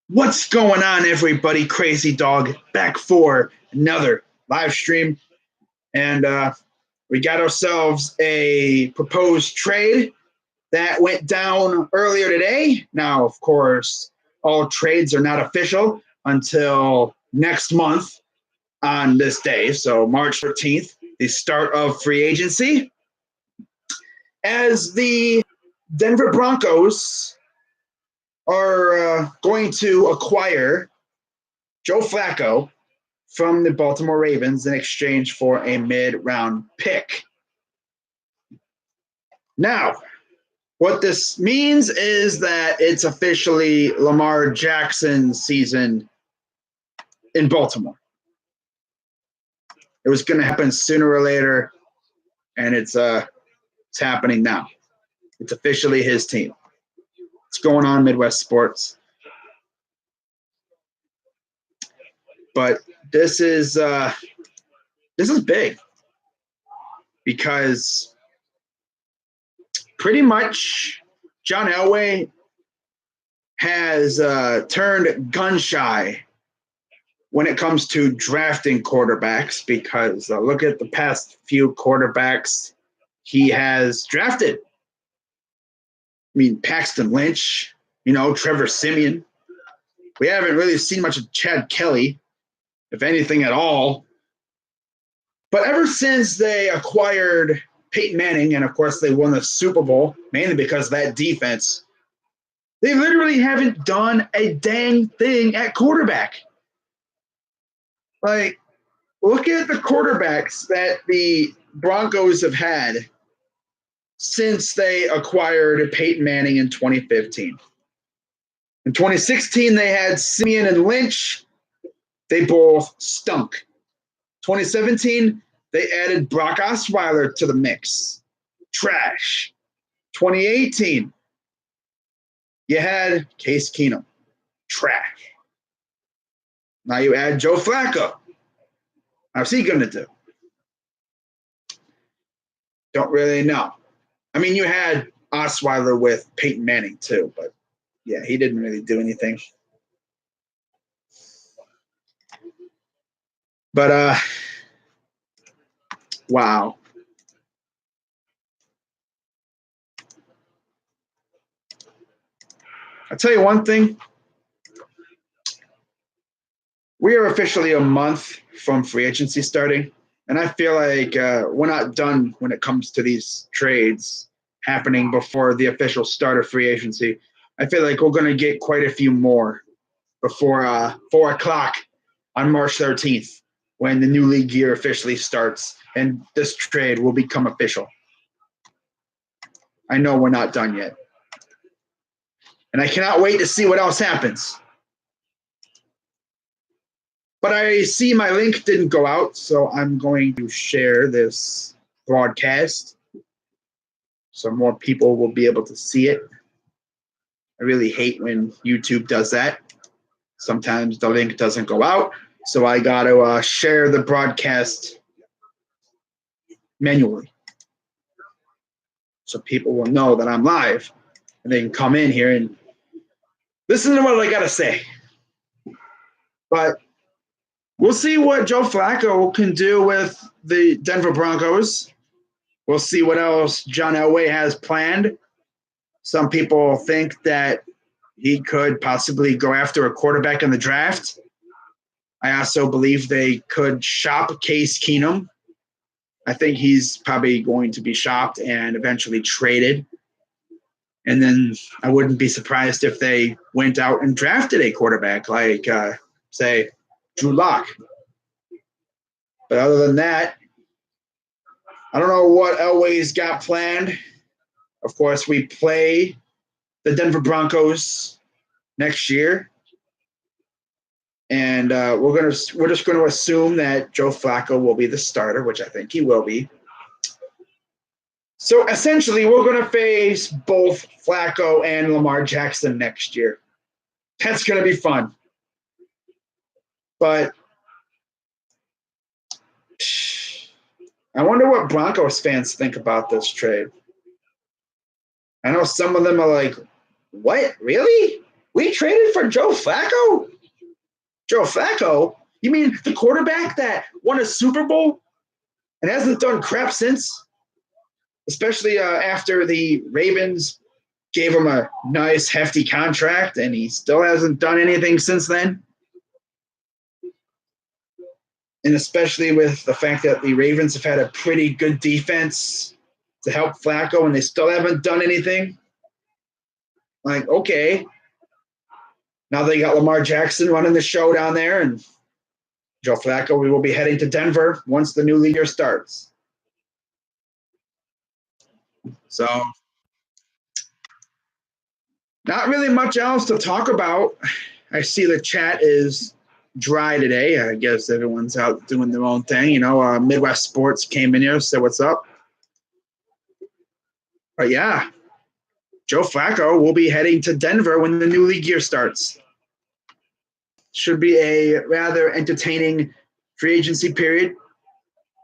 What's going on, everybody? Crazy Dog back for another live stream. And we got ourselves a proposed trade that went down earlier today. Now, of course, all trades are not official until next month on this day. So, March 13th, the start of free agency. As the Denver Broncos are going to acquire Joe Flacco from the Baltimore Ravens in exchange for a mid-round pick. Now, what this means is that it's officially Lamar Jackson's season in Baltimore. It was going to happen sooner or later, and it's happening now. It's officially his team. It's going on Midwest Sports. But this is big because pretty much John Elway has turned gun shy when it comes to drafting quarterbacks because look at the past few quarterbacks he has drafted. I mean, Paxton Lynch, Trevor Siemian. We haven't really seen much of Chad Kelly, if anything at all. But ever since they acquired Peyton Manning, and of course they won the Super Bowl, mainly because of that defense, they literally haven't done a dang thing at quarterback. Like, look at the quarterbacks that the Broncos have had since they acquired Peyton Manning in 2015. In 2016, they had Siemian and Lynch. They both stunk. 2017, they added Brock Osweiler to the mix. Trash. 2018, you had Case Keenum. Trash. Now you add Joe Flacco. How's he going to do? Don't really know. I mean, you had Osweiler with Peyton Manning too, but yeah, he didn't really do anything. But, wow. I'll tell you one thing. We are officially a month from free agency starting, and I feel like we're not done when it comes to these trades happening before the official start of free agency. I feel like we're going to get quite a few more before 4 o'clock on March 13th when the new league year officially starts and this trade will become official. I know we're not done yet. And I cannot wait to see what else happens. But I see my link didn't go out, so I'm going to share this broadcast so more people will be able to see it. I really hate when YouTube does that. Sometimes the link doesn't go out, so I got to share the broadcast manually so people will know that I'm live and they can come in here and listen to what I got to say. But we'll see what Joe Flacco can do with the Denver Broncos. We'll see what else John Elway has planned. Some people think that he could possibly go after a quarterback in the draft. I also believe they could shop Case Keenum. I think he's probably going to be shopped and eventually traded. And then I wouldn't be surprised if they went out and drafted a quarterback like, say, Drew Lock. But other than that, I don't know what Elway's got planned. Of course, we play the Denver Broncos next year. And we're just going to assume that Joe Flacco will be the starter, which I think he will be. So essentially, we're going to face both Flacco and Lamar Jackson next year. That's going to be fun. But I wonder what Broncos fans think about this trade. I know some of them are like, what? Really? We traded for Joe Flacco? Joe Flacco? You mean the quarterback that won a Super Bowl and hasn't done crap since? Especially after the Ravens gave him a nice, hefty contract, and he still hasn't done anything since then. And especially with the fact that the Ravens have had a pretty good defense to help Flacco, and they still haven't done anything. Like, okay. Now they got Lamar Jackson running the show down there, and Joe Flacco, we will be heading to Denver once the new league year starts. So, not really much else to talk about. I see the chat is dry today. I guess everyone's out doing their own thing. You know, Midwest Sports came in here, said what's up. But yeah, Joe Flacco will be heading to Denver when the new league year starts. Should be a rather entertaining free agency period.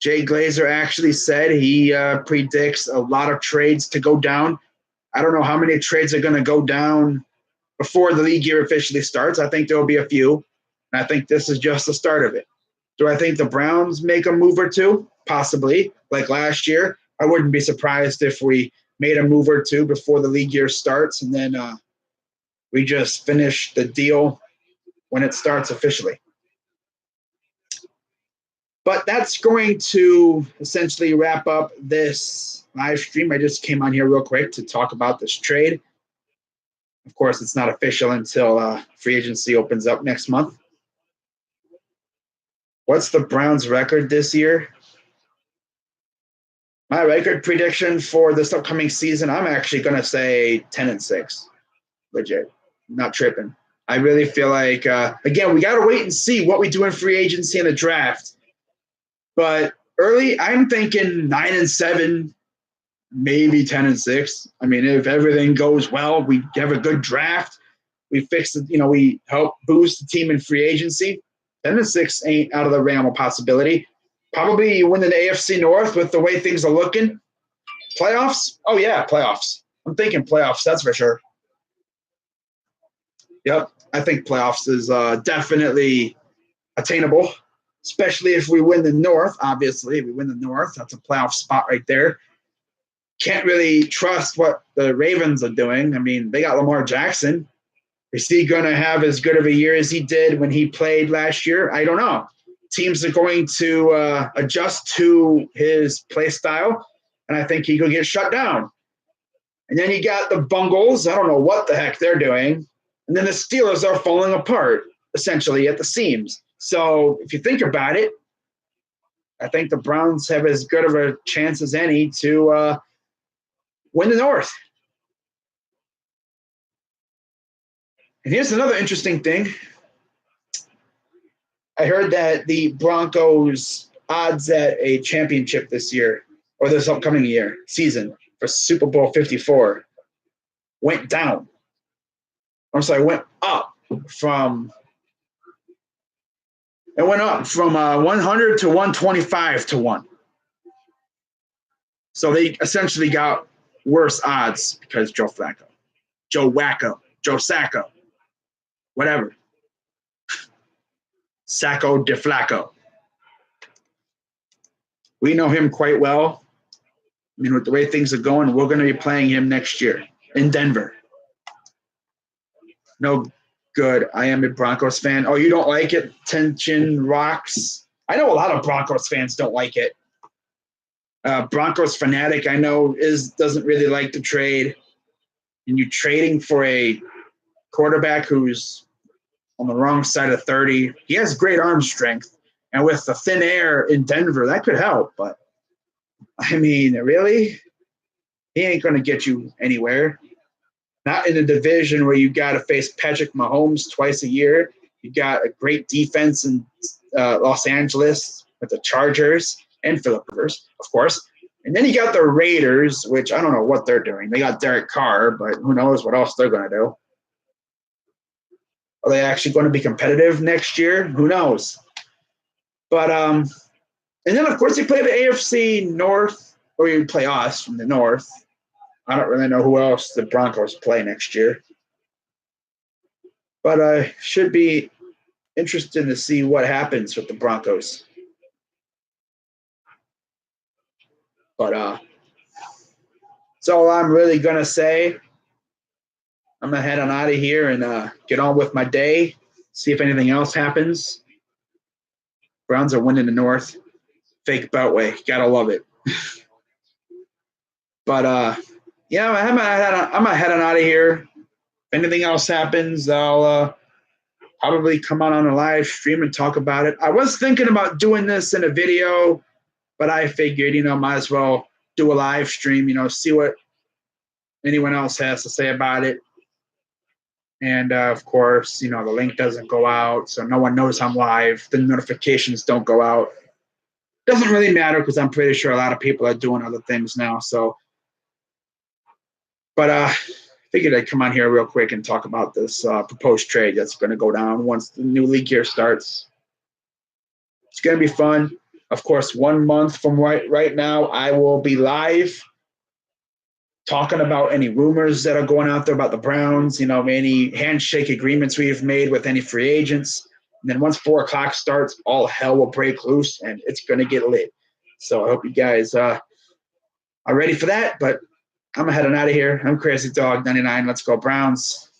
Jay Glazer actually said he predicts a lot of trades to go down. I don't know how many trades are going to go down before the league year officially starts. I think there will be a few. And I think this is just the start of it. Do I think the Browns make a move or two? Possibly. Like last year, I wouldn't be surprised if we made a move or two before the league year starts, and then we just finish the deal when it starts officially. But that's going to essentially wrap up this live stream. I just came on here real quick to talk about this trade. Of course, it's not official until free agency opens up next month. What's the Browns' record this year? My record prediction for this upcoming season, I'm actually going to say 10-6. Legit. Not tripping. I really feel like, again, we got to wait and see what we do in free agency and the draft. But early, I'm thinking 9-7, maybe 10-6. I mean, if everything goes well, we have a good draft. We fix it, we help boost the team in free agency. 10-6 ain't out of the realm of possibility. Probably you win the AFC North with the way things are looking. Playoffs? Oh, yeah, playoffs. I'm thinking playoffs, that's for sure. Yep, I think playoffs is definitely attainable, especially if we win the North. Obviously, if we win the North, that's a playoff spot right there. Can't really trust what the Ravens are doing. I mean, they got Lamar Jackson. Is he going to have as good of a year as he did when he played last year? I don't know. Teams are going to adjust to his play style, and I think he could get shut down. And then you got the Bungles. I don't know what the heck they're doing. And then the Steelers are falling apart, essentially, at the seams. So if you think about it, I think the Browns have as good of a chance as any to win the North. And here's another interesting thing. I heard that the Broncos' odds at a championship this year, or this upcoming season, for Super Bowl 54, went down. I'm sorry, went up from 100 to 125 to 1. So they essentially got worse odds because Joe Flacco, Joe Wacko, Joe Sacco, whatever. Sacco de Flacco. We know him quite well. I mean, with the way things are going, we're going to be playing him next year in Denver. No good. I am a Broncos fan. Oh, you don't like it? Tension rocks. I know a lot of Broncos fans don't like it. Broncos fanatic, I know, doesn't really like the trade. And you're trading for a quarterback who's on the wrong side of 30. He has great arm strength. And with the thin air in Denver, that could help. But, I mean, really? He ain't going to get you anywhere. Not in a division where you got to face Patrick Mahomes twice a year. You got a great defense in Los Angeles with the Chargers and Philip Rivers, of course. And then you got the Raiders, which I don't know what they're doing. They got Derek Carr, but who knows what else they're going to do. Are they actually going to be competitive next year? Who knows? But and then, of course, you play the AFC North, or you play us from the North. I don't really know who else the Broncos play next year. But should be interesting to see what happens with the Broncos. But that's all I'm really going to say. I'm going to head on out of here and get on with my day, see if anything else happens. Browns are winning the North. Fake Beltway. Got to love it. But, yeah, I'm going to head on out of here. If anything else happens, I'll probably come on a live stream and talk about it. I was thinking about doing this in a video, but I figured, might as well do a live stream, see what anyone else has to say about it. And, of course, the link doesn't go out, so no one knows I'm live. The notifications don't go out. Doesn't really matter because I'm pretty sure a lot of people are doing other things now. So, but I figured I'd come on here real quick and talk about this proposed trade that's going to go down once the new league year starts. It's going to be fun. Of course, 1 month from right now, I will be live talking about any rumors that are going out there about the Browns, any handshake agreements we've made with any free agents. And then once 4 o'clock starts, all hell will break loose, and it's going to get lit. So I hope you guys are ready for that. But I'm heading out of here. I'm Crazy Dog 99. Let's go Browns.